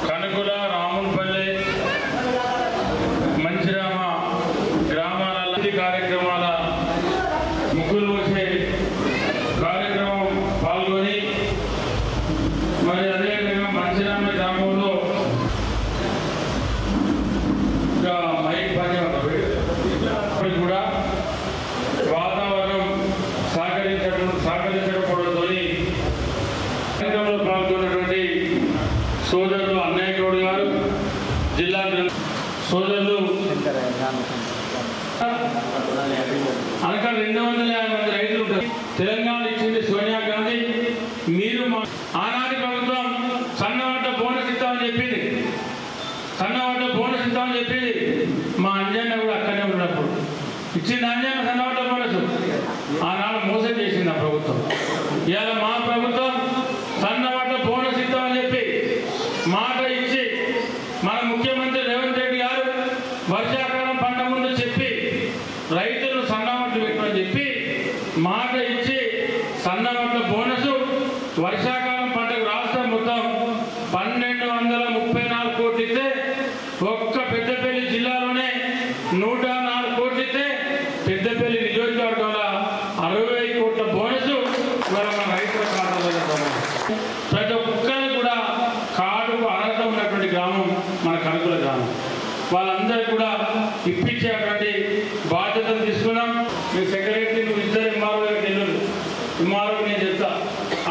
కనుకుల రాములపల్లి మంచిరామ గ్రామాల కార్యక్రమాల ముగ్గులు వచ్చే కార్యక్రమం పాల్గొని మరి అదేవిధంగా మంచిరామ గ్రామంలో మైక్ పని కూడా వాతావరణం సహకరించకపోవడంతో కార్యక్రమంలో పాల్గొన్నటువంటి సోదరులు అన్నయ్య గౌడ్ గారు, జిల్లా సోదరులు అనగా 250 మంది రైతులు తెలంగాణ ఇచ్చింది సోనియా గాంధీ. మీరు ఆనాటి ప్రభుత్వం సన్నవాట బోనస్ ఇస్తామని చెప్పింది, సన్నవాట బోనస్ ఇస్తామని చెప్పింది. మా అంజన్న కూడా అక్కడనే ఉన్నప్పుడు ఇచ్చింది అంజన్న సన్నవాట బోనస్. ఆనాడు మోసం చేసింది ఆ ప్రభుత్వం. ఇవాళ మా ప్రభుత్వం సన్నవాట బోనస్ ఇస్తామని చెప్పి మాట ఇచ్చి మన ముఖ్యమంత్రి రేవంత్ రెడ్డి గారు వర్షాకాలం పంట ముందు చెప్పి రైతులు సన్నవడ్లు పెట్టమని చెప్పి మాట ఇచ్చి సన్నవడ్ల బోనస్ వర్షాకాలం పంటకు రాష్ట్రం మొత్తం 1234 కోట్లు ఇస్తే ఒక్క పెద్దపల్లి జిల్లాలోనే 104 కోట్లు ఇస్తే పెద్దపల్లి నియోజకవర్గంలో 60 కోట్ల బోనస్ మన రైతుల ఖాతాలో ప్రతి ఒక్కరిని కూడా కాడుకు అర్హత ఉన్నటువంటి గ్రామం మన కనుకుల గ్రామం. వాళ్ళందరూ కూడా ఇప్పించేటువంటి బాధ్యతలు తీసుకున్నాం. మీ సెక్రటరీ నువ్వు ఇద్దరు ఎంఆర్ఓ నెల్లూరు ఎంఆర్ఓ నేను చెప్తా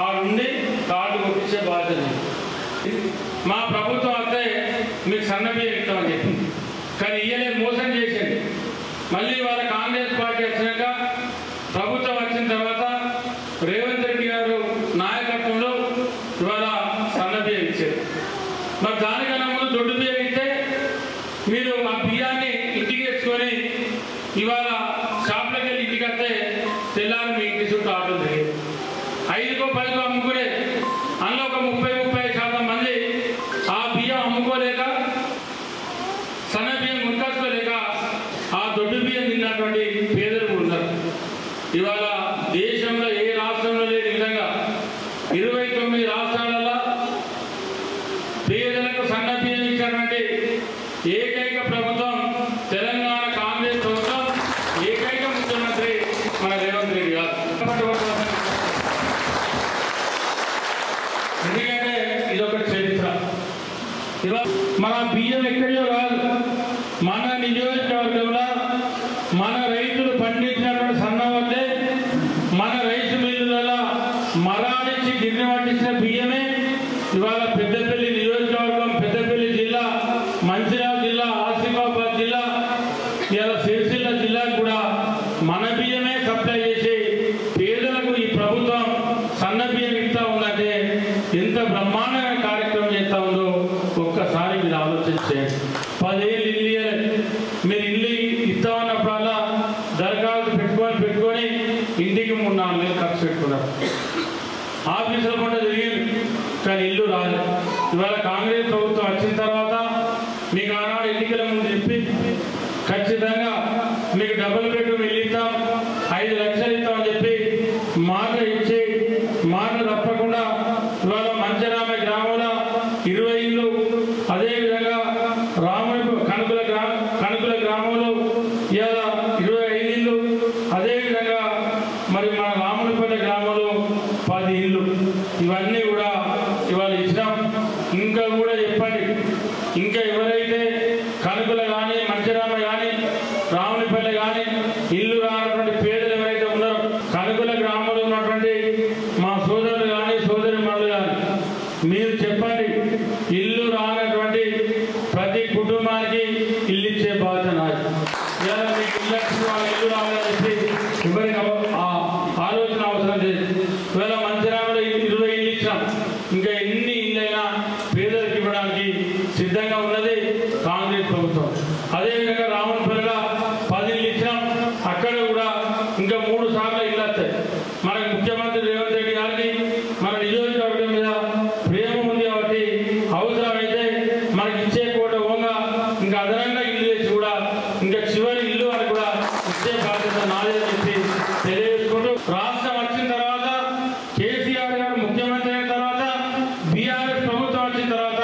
ఆ నుండి కార్డు కొట్టించే బాధ్యత. మా ప్రభుత్వం అయితే మీకు సన్నబియ్యం ఇస్తామని చెప్పింది, కానీ ఇయ్యలే, మోసం చేసింది. మళ్ళీ వాళ్ళ కాంగ్రెస్ పార్టీ వచ్చినాక ప్రభుత్వం వచ్చిన తర్వాత రేవంత్ రెడ్డి గారు నాయకత్వంలో ఇవాళ సన్నబియ్యం ఇచ్చారు. మరి దానికన్నా ముందు దొడ్డు బియ్యం ఇస్తే మీరు ఆ బియ్యాన్ని ఇంటికి తెచ్చుకొని ఇవాళ షాప్లోకి వెళ్ళి ఇంటికి వస్తే తెల్లారి మీ ఇంటి చుట్టూ ఆటలు తిరిగి 5కో 10కో అమ్ముకునే అందులో ఒక 30-35% మంది ఆ బియ్యం అమ్ముకోలేక సన్న బియ్యం గుర్తించుకోలేక ఆ దొడ్డు బియ్యం తిన్నటువంటి పేదలు ఉన్నారు. ఇవాళ దేశంలో ఏ రాష్ట్రంలో లేని విధంగా 29 రాష్ట్రాలలో పేదలకు సన్న బియ్యం ఇచ్చినటువంటి ఏకైక ప్రభుత్వం తెలంగాణ కాంగ్రెస్ ప్రభుత్వం, ఏకైక ముఖ్యమంత్రి మన రేవంత్ రెడ్డి గారు. మన బియ్యం ఎక్కడో కాదు, మన నియోజకవర్గంలో మన రైతులు పండించినటువంటి సన్న వడ్లే మన రైస్ మిల్లులలో మరాలిచ్చి గిన్నె పట్టించిన బియ్యమే ఇవాళ పెద్దపల్లి నియోజకవర్గం, పెద్దపల్లి జిల్లా, మంచిర్యాల జిల్లా, ఆసిఫాబాద్ జిల్లా, ఇలా సిరిసిల్ల జిల్లాకు కూడా మన బియ్యమే సప్లై చేసి పేదలకు ఈ ప్రభుత్వం సన్న బియ్యం ఇస్తా ఉందంటే ఎంత బ్రహ్మాండమైన కార్యక్రమం చేస్తా ఉందో ఒక్కసారి మీరు ఆలోచించే. 10 ఏళ్ళు ఇల్లు మీరు ఇల్లు ఇస్తామన్నప్పుడల్లా దరఖాస్తు పెట్టుకొని ఇంటికి 3-4 నెలలు ఖర్చు పెట్టుకున్నారు. ఆఫీసుల పూట తిరిగింది కానీ ఇల్లు రాలేదు. ఇవాళ కాంగ్రెస్ ప్రభుత్వం వచ్చిన తర్వాత మీకు ఆనాడు ఎన్నికల ముందు చెప్పి ఖచ్చితంగా మీకు డబుల్ బెడ్రూమ్ ఇల్లు ఇస్తాం, 5 లక్షలు ఇస్తామని చెప్పి మాట ఇచ్చి మాట తప్పకుండా ఇవాళ మంచరామ గ్రామంలో 20 ఇళ్ళు, అదేవిధంగా కనుకుల గ్రామంలో ఇవాళ 25 ఇళ్ళు, అదేవిధంగా మరి మన రాములపల్లి గ్రామంలో 10 ఇళ్ళు, ఇవన్నీ కూడా ఇవాళ ఇచ్చినాం. ఇంకా కూడా చెప్పండి, ఇంకా ఎవరైతే కనుకుల కానీ మంచిరామ కానీ రాములపల్లి కానీ ఇల్లు రానటువంటి పేదలు ఎవరైతే ఉన్నారో కనుకుల గ్రామంలో ఉన్నటువంటి మా సోదరులు కానీ సోదరి మనులు కానీ మీరు చెప్పండి, ఇల్లు రానటువంటి ప్రతి కుటుంబానికి ఇల్లు ఇచ్చే బాధ్యత నాది. ఇలా మీకు ఇల్లు వచ్చిన వాళ్ళ ఇల్లు రావాలని చెప్పి ఎవరికి ఆలోచన అవసరం లేదు. ఇవాళ మంచిరామలో 20 ఇల్లు ఇచ్చినాం, ఇంకా ఎన్ని ఇళ్ళైనా పేదలకు ఇవ్వడానికి సిద్ధంగా ఉన్నది కాంగ్రెస్ ప్రభుత్వం. అదేవిధంగా రామన్పల్లిలో 10 ఇళ్ళు ఇచ్చినాం, అక్కడ కూడా ఇంకా 3 సార్లు ఇల్లు వస్తాయి. మనకు ముఖ్యమంత్రి రేవంత్ రెడ్డి గారికి మన నియోజకవర్గం మీద ప్రేమ ఉంది కాబట్టి అవసరమైతే మనకి ఇచ్చే కోట ఓంగా ఇంకా అదనంగా ఇల్లు తెచ్చి కూడా ఇంకా చివరి ఇల్లు అని కూడా ఇచ్చే బాధ్యత నాదే అని చెప్పి తెలియజేసుకుంటూ, రాష్ట్రం వచ్చిన తర్వాత కేసీఆర్ గారు ముఖ్యమంత్రి అయిన తర్వాత బీఆర్ఎస్ ప్రభుత్వం వచ్చిన తర్వాత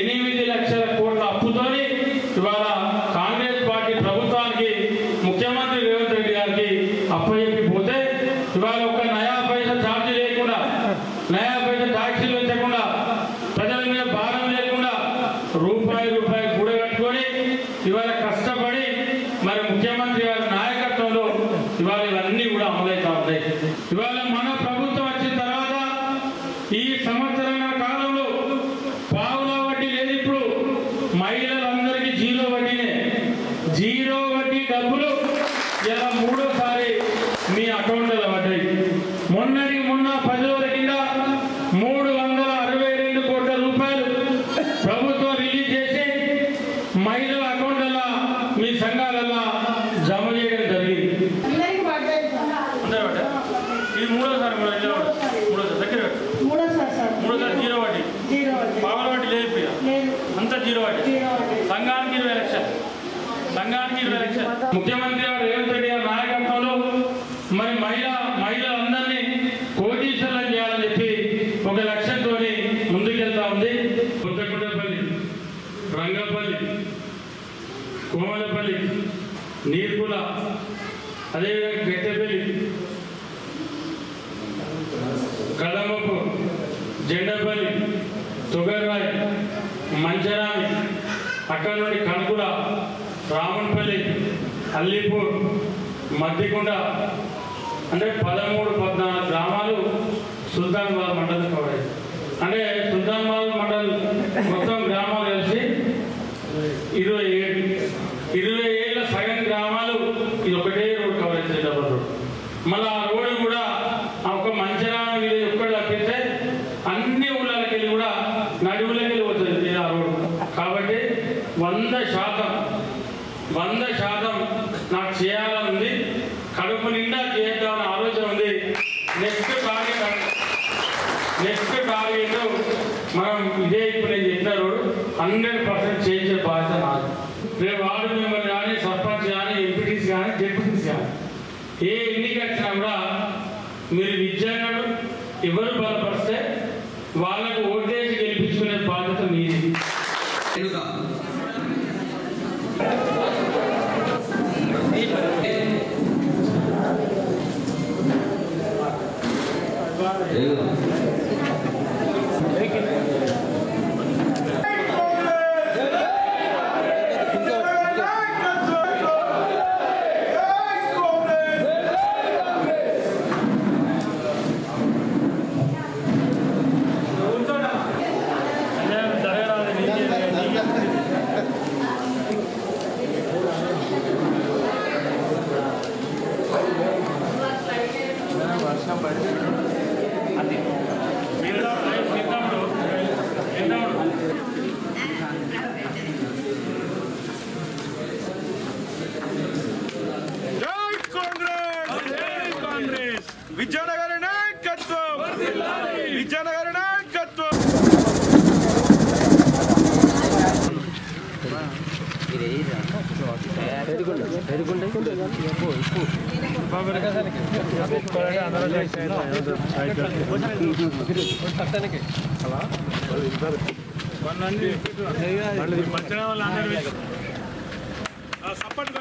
8 లక్షల కోట్ల అప్పుతోని ఇవాళ కాంగ్రెస్ పార్టీ ప్రభుత్వానికి ముఖ్యమంత్రి రేవంత్ రెడ్డి గారికి అప్పచెప్పిపోతే ఇవాళ ఒక నయా పైసా ఛార్జీ లేకుండా, నయా పైసా ట్యాక్సీలు పెంచకుండా, ప్రజల మీద భారం లేకుండా రూపాయి కూడగట్టుకొని ఇవాళ కష్టపడి మరి ముఖ్యమంత్రి గారి నాయకత్వంలో ఇవాళ ఇవన్నీ కూడా అమలవుతా ఉంటాయి. ఇవాళ మన ప్రభుత్వం వచ్చిన తర్వాత ఈ సంవత్సరాల కాలంలో పావులా వడ్డీ లేదు. ఇప్పుడు మహిళలందరికీ 0 వడ్డీనే, 0 వడ్డీ డబ్బులు ఇలా 3వ మీ అకౌంట్లో పడ్డాయి. మొన్న 10 రోజుల కింద 362 కోట్ల రూపాయలు ప్రభుత్వం రిలీజ్ చేసి మహిళల అకౌంట్లలో మీ సంఘాలలో జమ చేయడం జరిగింది. ఇది 3వసారి దగ్గర 3వసారి 0 వడ్డీ, పావుల వడ్డీ లేదు. ఇప్పుడు అంతా 0 వడ్డీ. సంఘానికి 20 లక్షలు, సంఘానికి 20 లక్షలు. ముఖ్యమంత్రి గారు రేవంత్ రెడ్డి గారి నాయకత్వంలో మరి మహిళలందరినీ కోటీశ్వరులను చేయాలని చెప్పి ఒక లక్ష్యంతో ముందుకెళ్తా ఉంది. కొత్తగూడపల్లి, రంగపల్లి, కోమలపల్లి, నీర్పుల, అదేవిధంగా గట్టెపల్లి, కదమపు, జెండపల్లి, తుగర్వాయి, మంచరామి, అక్కడ నుండి కనుకుల, రామన్పల్లి, అల్లీపూర్, మద్దికొండ అంటే 13-14 గ్రామాలు సుల్తానాబాద్ మండలం కవర్. అంటే సుల్తానాబాద్ మండలం మొత్తం గ్రామాలు కలిసి 27 సగం గ్రామాలు ఇది ఒకటే రోడ్ కవర్ అవుతుంది, డబుల్ రోడ్. మళ్ళీ ఆ రోడ్డు కూడా ఒక మంచిరామ విలేజ్ ఒక్కటి తప్పిస్తే అన్ని ఊళ్ళకి వెళ్ళి కూడా నడువులకి వెళ్ళి పోతుంది ఆ రోడ్డు. కాబట్టి 100% నాకు చేయాలని ఉంది, కడుపు నిండా చేద్దామని ఆలోచన ఉంది. నెక్స్ట్ టార్గెట్ మనం ఇదే ఇప్పుడు నేను చెప్పిన రోడ్డు 100% చేసే బాధ్యత నాది. రేపు వార్డు మెంబర్ కానీ, సర్పంచ్ కానీ, ఎంపీటీసీ కానీ, జెడ్పీటీసీ కానీ ఏ ఎన్నిక వచ్చినా కూడా మీరు విద్యార్థులు ఎవరు బలపరిస్తే వాళ్ళకు ఓటేసి గెలిపించుకునే బాధ్యత మీది. విజయనగర నాయకత్వం, విజయనగర నాయకత్వం. సపోర్ట్